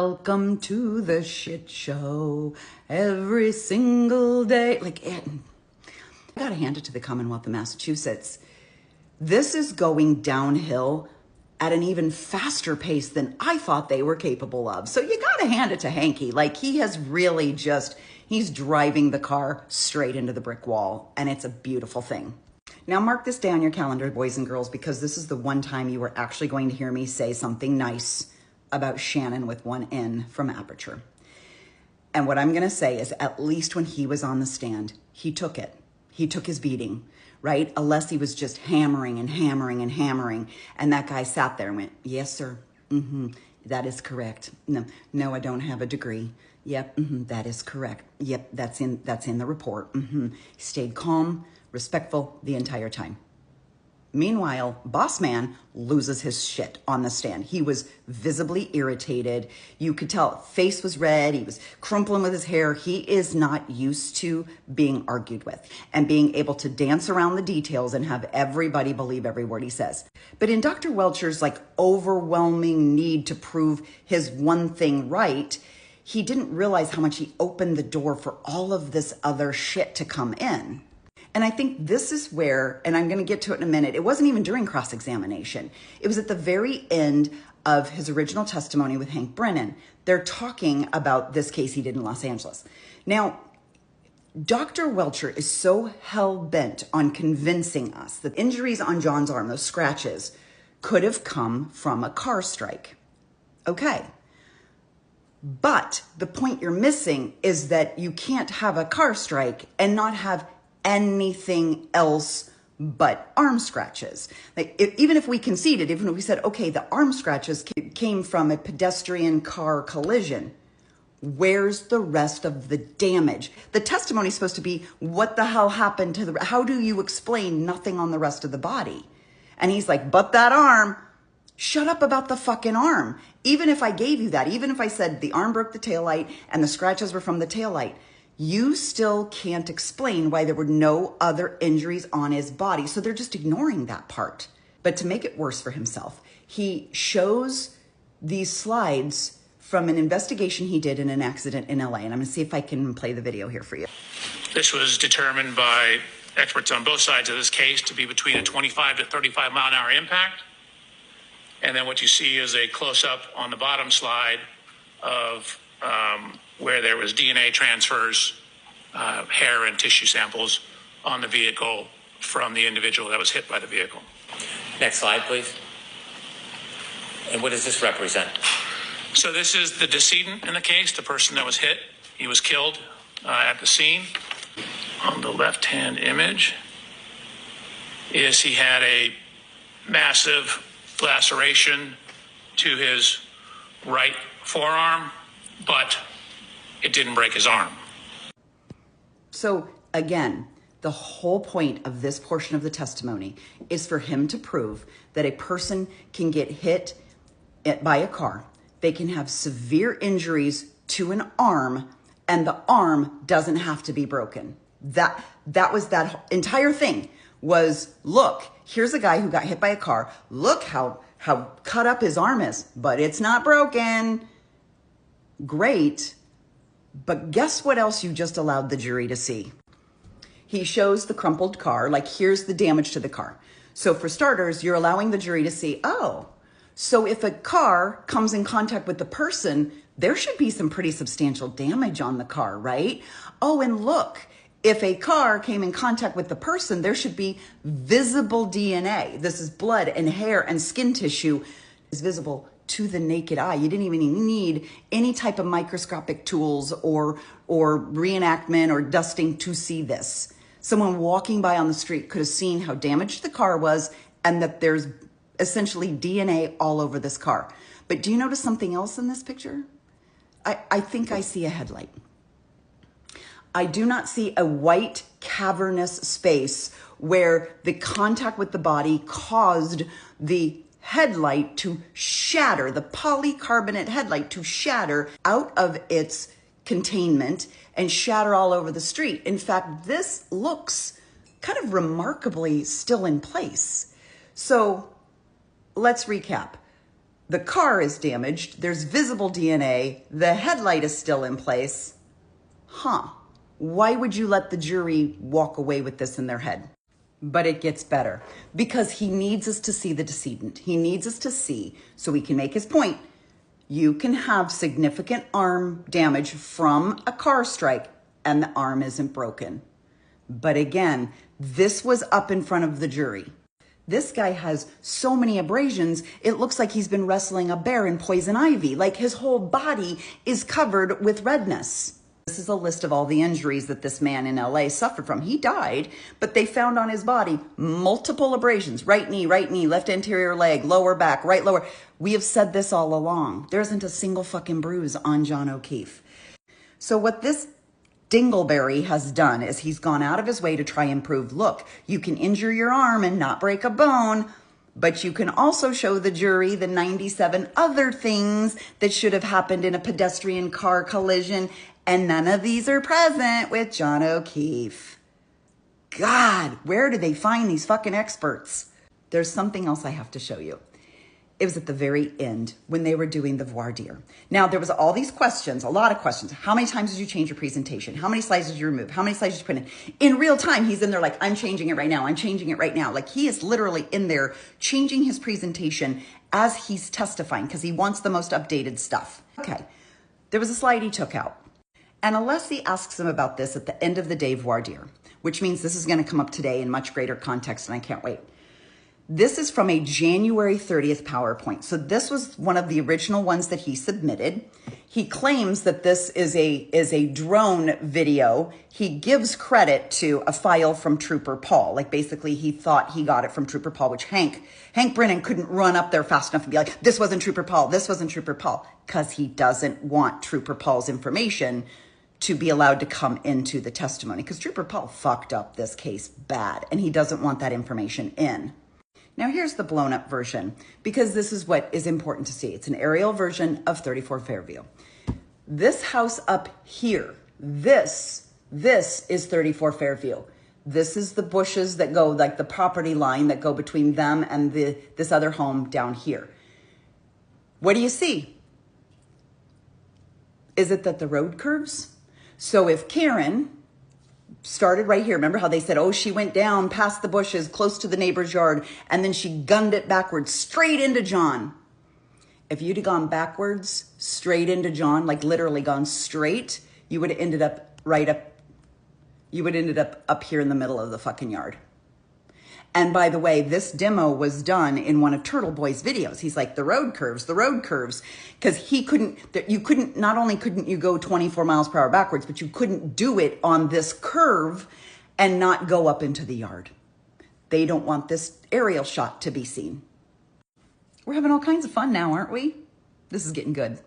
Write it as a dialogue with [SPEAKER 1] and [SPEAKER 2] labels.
[SPEAKER 1] Welcome to the shit show every single day. I gotta hand it to the Commonwealth of Massachusetts. This is going downhill at an even faster pace than I thought they were capable of. So you gotta hand it to Hanky. He has really he's driving the car straight into the brick wall, and it's a beautiful thing. Now mark this down your calendar, boys and girls, because this is the one time you are actually going to hear me say something nice about Shannon with one N from Aperture. And what I'm going to say is, at least when he was on the stand, he took it. He took his beating, right? Alessi was just hammering and hammering and hammering. And that guy sat there and went, yes, sir. That is correct. No, I don't have a degree. Yep. That is correct. Yep. That's in the report. He stayed calm, respectful the entire time. Meanwhile, Boss Man loses his shit on the stand. He was visibly irritated. You could tell face was red. He was crumpling with his hair. He is not used to being argued with and being able to dance around the details and have everybody believe every word he says. But in Dr. Welcher's overwhelming need to prove his one thing right, he didn't realize how much he opened the door for all of this other shit to come in. And I think this is where, and I'm going to get to it in a minute, it wasn't even during cross-examination. It was at the very end of his original testimony with Hank Brennan. They're talking about this case he did in Los Angeles. Now, Dr. Welcher is so hell-bent on convincing us that injuries on John's arm, those scratches, could have come from a car strike. Okay. But the point you're missing is that you can't have a car strike and not have anything else but arm scratches. Even if we conceded, even if we said, okay, the arm scratches came from a pedestrian car collision, where's the rest of the damage? The testimony is supposed to be, what the hell happened to how do you explain nothing on the rest of the body? And he's like, but that arm. Shut up about the fucking arm. Even if I gave you that, even if I said the arm broke the taillight and the scratches were from the taillight, you still can't explain why there were no other injuries on his body. So they're just ignoring that part. But to make it worse for himself, he shows these slides from an investigation he did in an accident in LA. And I'm going to see if I can play the video here for you.
[SPEAKER 2] This was determined by experts on both sides of this case to be between a 25 to 35 mile an hour impact. And then what you see is a close-up on the bottom slide of where there was DNA transfers, hair and tissue samples on the vehicle from the individual that was hit by the vehicle.
[SPEAKER 3] Next slide, please. And what does this represent?
[SPEAKER 2] So this is the decedent in the case, the person that was hit. He was killed at the scene. On the left-hand image is he had a massive laceration to his right forearm, but it didn't break his arm.
[SPEAKER 1] So again, the whole point of this portion of the testimony is for him to prove that a person can get hit by a car. They can have severe injuries to an arm, and the arm doesn't have to be broken. That was that entire thing was, look, here's a guy who got hit by a car. Look how cut up his arm is, but it's not broken. Great. But guess what else you just allowed the jury to see? He shows the crumpled car, here's the damage to the car. So for starters, you're allowing the jury to see, oh, so if a car comes in contact with the person, there should be some pretty substantial damage on the car, right? Oh, and look, if a car came in contact with the person, there should be visible DNA. This is blood and hair and skin tissue is visible to the naked eye. You didn't even need any type of microscopic tools or reenactment or dusting to see this. Someone walking by on the street could have seen how damaged the car was and that there's essentially DNA all over this car. But do you notice something else in this picture? I think I see a headlight. I do not see a white cavernous space where the contact with the body caused the headlight to shatter, the polycarbonate headlight to shatter out of its containment and shatter all over the street. In fact, this looks kind of remarkably still in place. So let's recap. The car is damaged. There's visible DNA. The headlight is still in place. Huh. Why would you let the jury walk away with this in their head? But it gets better because he needs us to see the decedent. He needs us to see so he can make his point. You can have significant arm damage from a car strike and the arm isn't broken. But again, this was up in front of the jury. This guy has so many abrasions, it looks like he's been wrestling a bear in poison ivy. Like his whole body is covered with redness. This is a list of all the injuries that this man in LA suffered from. He died, but they found on his body multiple abrasions. Right knee, left anterior leg, lower back, right lower. We have said this all along. There isn't a single fucking bruise on John O'Keefe. So what this Dingleberry has done is he's gone out of his way to try and prove, look, you can injure your arm and not break a bone, but you can also show the jury the 97 other things that should have happened in a pedestrian car collision, and none of these are present with John O'Keefe. God, where do they find these fucking experts? There's something else I have to show you. It was at the very end when they were doing the voir dire. Now, there was all these questions, a lot of questions. How many times did you change your presentation? How many slides did you remove? How many slides did you put in? In real time, he's in there like, I'm changing it right now. I'm changing it right now. Like he is literally in there changing his presentation as he's testifying because he wants the most updated stuff. Okay, there was a slide he took out. And Alessi asks him about this at the end of the day voir dire, which means this is going to come up today in much greater context, and I can't wait. This is from a January 30th PowerPoint. So this was one of the original ones that he submitted. He claims that this is a drone video. He gives credit to a file from Trooper Paul. Like basically he thought he got it from Trooper Paul, which Hank Brennan couldn't run up there fast enough and be like, this wasn't Trooper Paul, this wasn't Trooper Paul, because he doesn't want Trooper Paul's information to be allowed to come into the testimony, because Trooper Paul fucked up this case bad and he doesn't want that information in. Now here's the blown up version, because this is what is important to see. It's an aerial version of 34 Fairview. This house up here, this is 34 Fairview. This is the bushes that go, like the property line that go between them and this other home down here. What do you see? Is it that the road curves? So if Karen started right here, remember how they said, oh, she went down past the bushes close to the neighbor's yard and then she gunned it backwards straight into John. If you'd have gone backwards straight into John, like literally gone straight, you would have ended up up here in the middle of the fucking yard. And by the way, this demo was done in one of Turtle Boy's videos. He's like, the road curves, because not only couldn't you go 24 miles per hour backwards, but you couldn't do it on this curve and not go up into the yard. They don't want this aerial shot to be seen. We're having all kinds of fun now, aren't we? This is getting good.